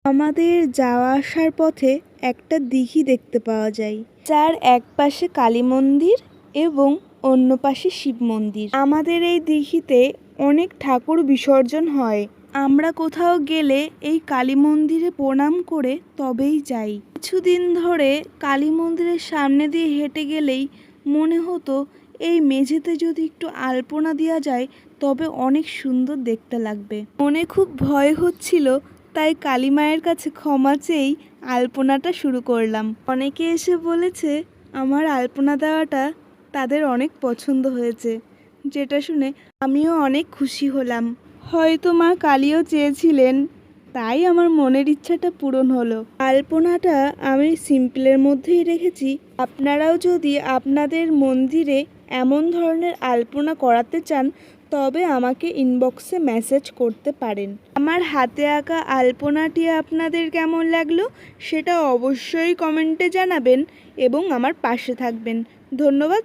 আমাদের যাওয়া আসার পথে একটা দিঘি দেখতে পাওয়া যায়, যার এক পাশে কালী মন্দির এবং অন্য পাশে শিব মন্দির। আমাদের এই দিঘিতে অনেক ঠাকুর বিসর্জন হয়। আমরা কোথাও গেলে এই কালী মন্দিরে প্রণাম করে তবেই যাই। কিছুদিন ধরে কালী মন্দিরের সামনে দিয়ে হেঁটে গেলেই মনে হতো এই মেঝেতে যদি একটু আলপনা দেওয়া যায় তবে অনেক সুন্দর দেখতে লাগবে। মনে খুব ভয় হচ্ছিল, তাই কালী মায়ের কাছে ক্ষমা চেয়েই আলপনাটা শুরু করলাম। অনেকে এসে বলেছে আমার আলপনা দেওয়াটা তাদের অনেক পছন্দ হয়েছে, যেটা শুনে আমিও অনেক খুশি হলাম। হয়তো মা কালীও চেয়েছিলেন, তাই আমার মনের ইচ্ছাটা পূরণ হলো। আলপনাটা আমি সিম্পলের মধ্যেই রেখেছি। আপনারাও যদি আপনাদের মন্দিরে এমন ধরনের আলপনা করাতে চান তবে আমাকে ইনবক্সে মেসেজ করতে পারেন। আমার হাতে আঁকা আলপনাটি আপনাদের কেমন লাগলো সেটা অবশ্যই কমেন্টে জানাবেন এবং আমার পাশে থাকবেন। ধন্যবাদ।